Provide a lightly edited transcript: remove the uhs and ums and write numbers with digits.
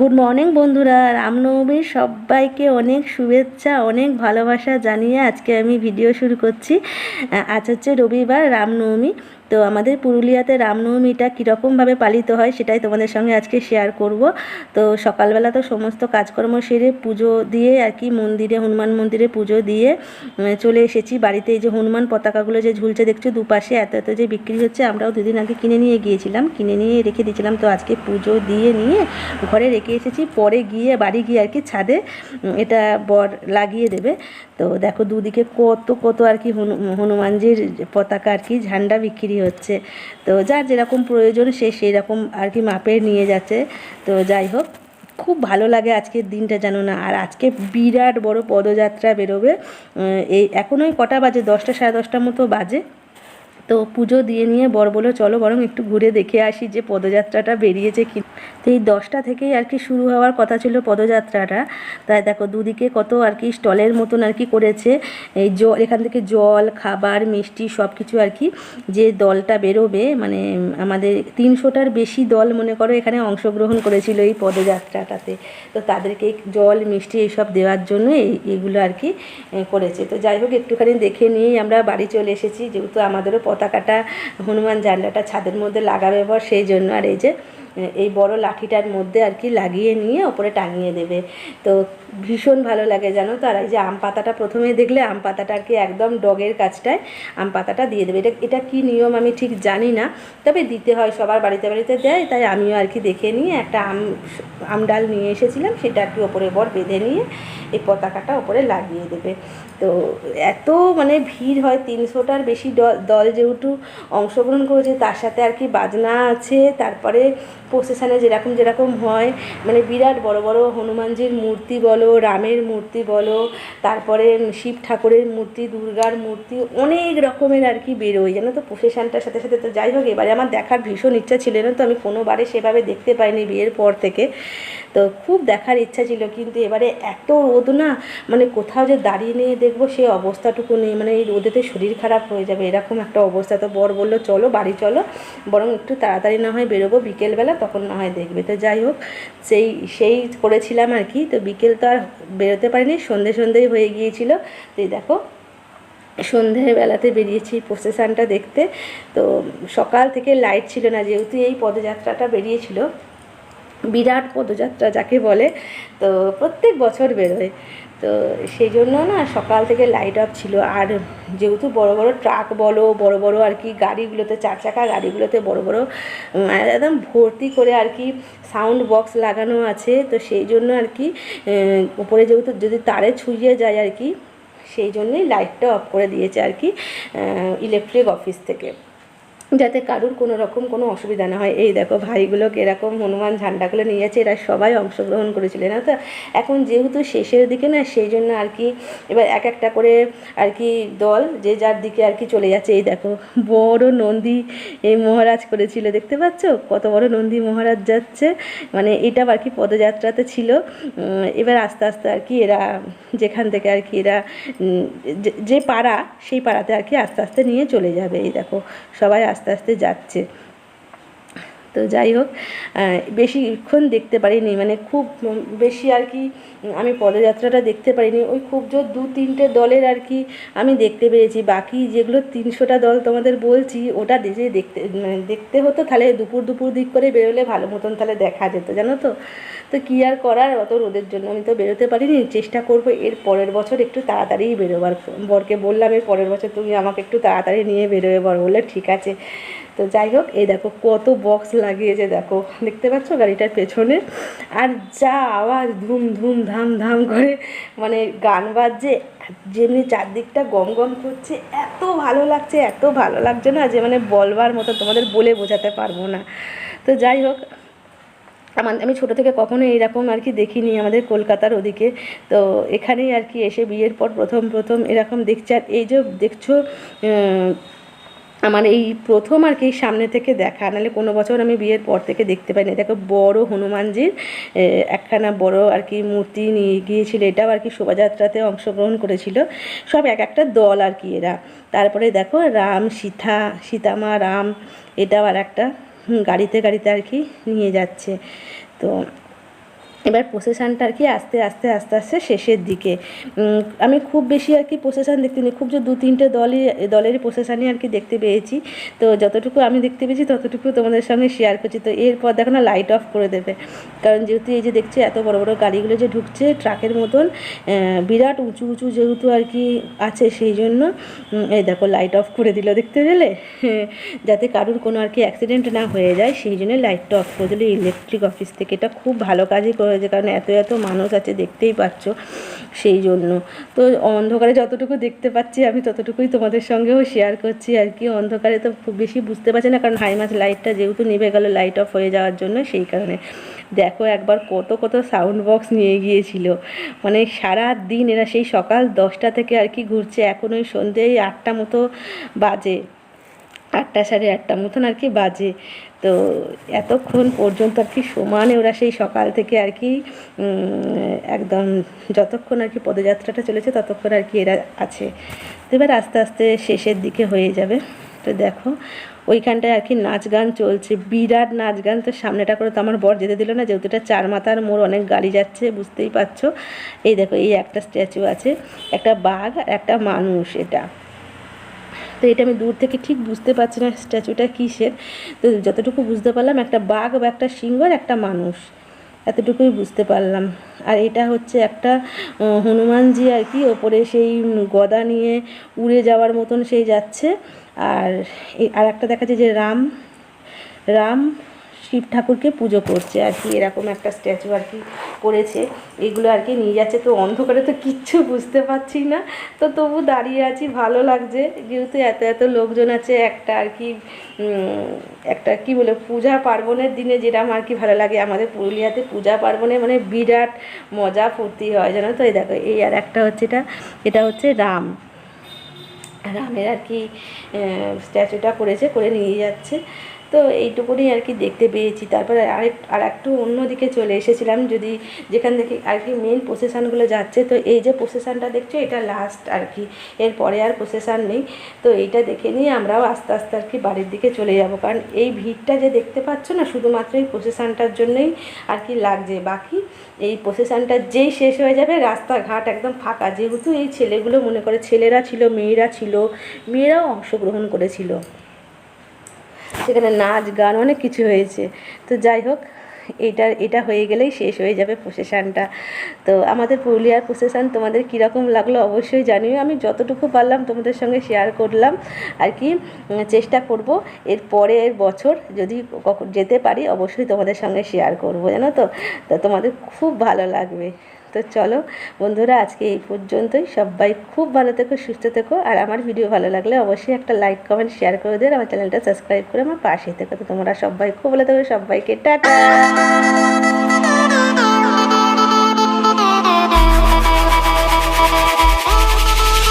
Good morning বন্ধুরা, রামনবমীর সবাইকে অনেক শুভেচ্ছা, অনেক ভালোবাসা জানিয়ে আজকে আমি ভিডিও শুরু করছি। আজ হচ্ছে রবিবার, রামনবমী। তো আমাদের পুরুলিয়াতে রামনবমীটা কীরকমভাবে পালিত হয় সেটাই তোমাদের সঙ্গে আজকে শেয়ার করব। তো সকালবেলা তো সমস্ত কাজকর্ম সেরে পুজো দিয়ে আর কি মন্দিরে, হনুমান মন্দিরে পুজো দিয়ে চলে এসেছি বাড়িতে। এই যে হনুমান পতাকাগুলো যে ঝুলছে দেখছো দুপাশে, এত এত যে বিক্রি হচ্ছে, আমরাও দুদিন আগে কিনে নিয়ে গিয়েছিলাম, কিনে নিয়ে রেখে দিয়েছিলাম। তো আজকে পুজো দিয়ে নিয়ে ঘরে রেখে এসেছি, পরে গিয়ে বাড়ি গিয়ে আর কি ছাদে এটা বর লাগিয়ে দেবে। তো দেখো দুদিকে কত কত আর কি হনুমানজির পতাকা আর কি ঝান্ডা বিক্রি হচ্ছে। তো যার যেরকম প্রয়োজন সে সেই রকম আর কি মাপের নিয়ে যাচ্ছে। তো যাই হোক, খুব ভালো লাগে আজকের দিনটা, জানো না। আর আজকে বিরাট বড় পদযাত্রা বেরোবে। এই এখন ওই কটা বাজে, 10টা সাড়ে 10টার মতো বাজে। তো পুজো দিয়ে নিয়ে বর বলল চলো বরং একটু ঘুরে দেখে আসি যে পদযাত্রাটা বেরিয়েছে কি। তো এই 10টা থেকেই আর কি শুরু হওয়ার কথা ছিল পদযাত্রাটা। তাই দেখো দুদিকে কত আর কি স্টলের মতন আর কি করেছে। এই জল, এখান থেকে জল, খাবার, মিষ্টি সব কিছু আর কি। যে দলটা বেরোবে, মানে আমাদের 300টার বেশি দল মনে করো এখানে অংশগ্রহণ করেছিল এই পদযাত্রাটাতে। তো তাদেরকে জল, মিষ্টি এইসব দেওয়ার জন্য এইগুলো আর কি করেছে। তো যাই হোক, একটুখানি দেখে নিয়েই আমরা বাড়ি চলে এসেছি, যেহেতু আমাদেরও পতাকাটা, হনুমান ঝান্ডাটা ছাদের মধ্যে লাগাবে বর, সেই জন্য। আর এই যে এই বড় লাঠিটার মধ্যে আর কি লাগিয়ে নিয়ে ওপরে টাঙিয়ে দেবে। তো ভীষণ ভালো লাগে জানো তো। আর এই যে আম পাতাটা প্রথমে দেখলে, আম পাতাটা আর কি একদম ডগের কাছটায় আম পাতাটা দিয়ে দেবে। এটা কী নিয়ম আমি ঠিক জানি না, তবে দিতে হয়, সবার বাড়িতে বাড়িতে দেয়। তাই আমিও আর কি দেখে নিয়ে একটা আম ডাল নিয়ে এসেছিলাম, সেটা আর কি ওপরে বর বেঁধে নিয়ে এই পতাকাটা ওপরে লাগিয়ে দেবে। তো এত মানে ভিড় হয়, 300টার বেশি দল যেহেতু অংশগ্রহণ করেছে, তার সাথে আর কি বাজনা আছে। তারপরে প্রসেশনে যেরকম যেরকম হয়, মানে বিরাট বড় বড় হনুমানজির মূর্তি বলো, রামের মূর্তি বলো, তারপরে শিব ঠাকুরের মূর্তি, দুর্গার মূর্তি, অনেক রকমের আর কি বেরোয় জানো তো প্রসেশনটার সাথে সাথে। তো যাই হোক, এবারে আমার দেখার ভীষণ ইচ্ছা ছিল না, তো আমি কোনোবারে সেভাবে দেখতে পাইনি বিয়ের পর থেকে। তো খুব দেখার ইচ্ছা ছিল, কিন্তু এবারে এত রোদ না, মানে কোথাও যে দাঁড়িয়ে নিয়ে দেখবো সে অবস্থাটুকু নেই, মানে এই রোদেতে শরীর খারাপ হয়ে যাবে এরকম একটা অবস্থা। তো বর বললো চলো বাড়ি চলো, বরং একটু তাড়াতাড়ি না হয় বেরোবো বিকেলবেলা, তখন না হয় দেখবে। তো যাই হোক, সেই করেছিলাম আর কি। তো বিকেল তো আর বেরোতে পারিনি, সন্ধেই হয়ে গিয়েছিল। তো এই দেখো সন্ধেবেলাতে বেরিয়েছি প্রসেশনটা দেখতে। তো সকাল থেকে লাইট ছিল না, যেহেতু এই পদযাত্রাটা বেরিয়েছিল, বিরাট পদযাত্রা যাকে বলে, তো প্রত্যেক বছর বেরোয়। তো সেই জন্য না সকাল থেকে লাইট অফ ছিল। আর যেহেতু বড় বড় ট্রাক বলো, বড় বড় আর কি গাড়িগুলোতে, 4 চাকা গাড়িগুলোতে বড় বড় একদম ভর্তি করে আর কি সাউন্ড বক্স লাগানো আছে। তো সেই জন্য আর কি উপরে যেহেতু যদি তারে ছুঁয়ে যায় আর কি, সেই জন্যই লাইটটা অফ করে দিয়েছে আর কি ইলেকট্রিক অফিস থেকে, যাতে কারুর কোনো রকম কোনো অসুবিধা না হয়। এই দেখো ভাইগুলো কীরকম হনুমান ঝান্ডাগুলো নিয়ে যাচ্ছে, এরা সবাই অংশগ্রহণ করেছিলেন না। তো এখন যেহেতু শেষের দিকে না, সেই জন্য আর কি এবার এক একটা করে আর কি দল যে যার দিকে আর কি চলে যাচ্ছে। এই দেখো বড় নন্দী এই মহারাজ করেছিল, দেখতে পাচ্ছ কত বড় নন্দী মহারাজ যাচ্ছে, মানে এটা আর কি পদযাত্রাতে ছিল। এবার আস্তে আস্তে আর কি এরা যেখান থেকে আর কি এরা যে পাড়া, সেই পাড়াতে আর কি আস্তে আস্তে নিয়ে চলে যাবে। এই দেখো সবাই আস্তে আস্তে যাচ্ছে। তো যাই হোক, বেশিক্ষণ দেখতে পারিনি, মানে খুব বেশি আর কি আমি পদযাত্রাটা দেখতে পারিনি। ওই খুব জোর 2-3টে দলের আর কি আমি দেখতে পেরেছি। বাকি যেগুলো 300টা দল তোমাদের বলছি, ওটা দেখতে হতো, তাহলে দুপুর দিক করে বেরোলে ভালো মতন তাহলে দেখা যেত জানো তো। তো কী আর করার, অত রোদের জন্য আমি তো বেরোতে পারিনি। চেষ্টা করবো এর পরের বছর একটু তাড়াতাড়িই বেরোবার। বরকে বললাম এর পরের বছর তুমি আমাকে একটু তাড়াতাড়ি নিয়ে বেরোবে, বর বললে ঠিক আছে। তো যাই হোক, এই দেখো কত বক্স লাগিয়েছে, দেখো দেখতে পাচ্ছ গাড়িটার পেছনে। আর যা আওয়াজ, ধুম ধুম ধাম ধাম করে, মানে গান বাজছে, যেমনি চারদিকটা গম গম করছে, এত ভালো লাগছে, এত ভালো লাগছে না যে মানে বলবার মতো, তোমাদের বলে বোঝাতে পারবো না। তো যাই হোক, আমি ছোটো থেকে কখনো এইরকম আর কি দেখিনি আমাদের কলকাতার ওদিকে। তো এখানেই আর কি এসে বিয়ের পর প্রথম এরকম দেখছি। আর এই যে দেখছো আমার এই প্রথম আর কি সামনে থেকে দেখা, নাহলে কোনো বছর আমি বিয়ের পর থেকে দেখতে পাইনি। দেখো বড় হনুমানজির একখানা বড় আর কি মূর্তি নিয়ে গিয়েছিল, এটাও আর কি শোভাযাত্রাতে অংশগ্রহণ করেছিল সব এক একটা দল আর কি এরা। তারপরে দেখো রাম, সীতামা, রাম, এটাও আর একটা গাড়িতে আর কি নিয়ে যাচ্ছে। তো এবার প্রসেশনটা আর কি আস্তে আস্তে আস্তে আস্তে শেষের দিকে। আমি খুব বেশি আর কি প্রসেশন দেখতে নিই, খুব যে 2-3টে দলেরই প্রসেশনই আর কি দেখতে পেয়েছি। তো যতটুকু আমি দেখতে পেয়েছি ততটুকু তোমাদের সঙ্গে শেয়ার করছি। তো এরপর দেখো না লাইট অফ করে দেবে, কারণ যেহেতু এই যে দেখছি এত বড় বড় গাড়িগুলো যে ঢুকছে ট্রাকের মতন, বিরাট উঁচু উঁচু যেহেতু আর কি আছে, সেই জন্য এই দেখো লাইট অফ করে দিল, দেখতে পেলে? যাতে কারুর কোনো আর কি অ্যাক্সিডেন্ট না হয়ে যায়, সেই জন্য লাইটটা অফ করে দিল ইলেকট্রিক অফিস থেকে। এটা খুব ভালো কাজই করেছে, কারণ এত এত মানুষ আছে দেখতেই পাচ্ছ, সেই জন্য। তো অন্ধকারে যতটুকু দেখতে পাচ্ছি আমি ততটুকুই তোমাদের সঙ্গেও শেয়ার করছি আর কি। অন্ধকারে তো খুব বেশি বুঝতে পারছি না, কারণ হাই মাছ লাইটটা যেহেতু নিভে গেল লাইট অফ হয়ে যাওয়ার জন্য, সেই কারণে। দেখো একবার কত কত সাউন্ড বক্স নিয়ে গিয়েছিল, মানে সারা দিন এরা সেই সকাল 10টা থেকে আর কি ঘুরছে, এখন ওই সন্ধ্যে 8টা মতো বাজে, 8টা সাড়ে 8টা মতন আর কি বাজে। তো এতক্ষণ পর্যন্ত আর কি সমানে ওরা সেই সকাল থেকে আর কি একদম যতক্ষণ আর কি পদযাত্রাটা চলেছে ততক্ষণ আর কি এরা আছে। তো এবার আস্তে আস্তে শেষের দিকে হয়ে যাবে। তো দেখো ওইখানটায় আর কি নাচ গান চলছে, বিরাট নাচ গান। তো সামনেটা করে তো আমার বর যেতে দিল না, যেহেতু এটা 4 মাথার মোড়, অনেক গাড়ি যাচ্ছে, বুঝতেই পারছো। এই দেখো এই একটা স্ট্যাচু আছে, একটা বাঘ আর একটা মানুষ, এটা। তো এটা আমি দূর থেকে ঠিক বুঝতে পারছি না স্ট্যাচুটা কিসের। তো যতটুকু বুঝতে পারলাম একটা বাঘ বা একটা সিংহ আর একটা মানুষ, এতটুকুই বুঝতে পারলাম। আর এটা হচ্ছে একটা হনুমানজি আর কি, ওপরে সেই গদা নিয়ে উড়ে যাওয়ার মতন সেই যাচ্ছে। আর আর একটা দেখাচ্ছে যে রাম রাম শিব ঠাকুরকে পুজো করছে আর কি, এরকম একটা স্ট্যাচু আর কি করেছে। এগুলো আর কি নিয়ে যাচ্ছে। তো অন্ধকারে তো কিচ্ছু বুঝতে পারছি না, তো তবু দাঁড়িয়ে আছি, ভালো লাগছে যেহেতু এত এত লোকজন আছে। একটা আর কি একটা কি বলে পূজা পার্বণের দিনে যেরকম আর কি ভালো লাগে, আমাদের পুরুলিয়াতে পূজা পার্বণে মানে বিরাট মজা ফুর্তি হয়, জানো তো। এই দেখো এই আর একটা হচ্ছে এটা হচ্ছে রামের আর কি স্ট্যাচুটা করেছে, করে নিয়ে যাচ্ছে। তো এইটুকুনি আর কি দেখতে পেয়েছি। তারপরে আর একটু অন্যদিকে চলে এসেছিলাম, যেখান থেকে আর কি মেন প্রসেশনগুলো যাচ্ছে। তো এই যে প্রসেশনটা দেখছো এটা লাস্ট আর কি, এরপরে আর প্রসেশন নেই। তো এইটা দেখে নিয়ে আমরাও আস্তে আস্তে আর কি বাড়ির দিকে চলে যাব, কারণ এই ভিড়টা যে দেখতে পাচ্ছ না শুধুমাত্র এই প্রসেশনটার জন্যই আর কি লাগছে। বাকি এই প্রসেশনটা যেই শেষ হয়ে যাবে রাস্তাঘাট একদম ফাঁকা, যেহেতু এই ছেলেগুলো মনে করে ছেলেরা ছিল, মেয়েরা ছিল, মেয়েরাও অংশগ্রহণ করেছিল, সেখানে নাচ গান অনেক কিছু হয়েছে। তো যাই হোক, এটা হয়ে গেলেই শেষ হয়ে যাবে প্রসেশনটা। তো আমাদের পুরুলিয়ার প্রসেশন তোমাদের কীরকম লাগলো অবশ্যই জানিও। আমি যতটুকু পারলাম তোমাদের সঙ্গে শেয়ার করলাম আর কি। চেষ্টা করব এর পরের বছর যদি যেতে পারি অবশ্যই তোমাদের সঙ্গে শেয়ার করব, জানো তো। তো তোমাদের খুব ভালো লাগবে। তো চলো বন্ধুরা, আজকে এই পর্যন্তই। সবাই খুব ভালো থেকো, সুস্থ থেকো। আর আমার ভিডিও ভালো লাগলে অবশ্যই একটা লাইক কমেন্ট শেয়ার করে দিও, আমার চ্যানেলটা সাবস্ক্রাইব করে আমার পাশে থেকো। তো তোমরা সবাই খুব ভালো থেকো, সবাইকে টাটা।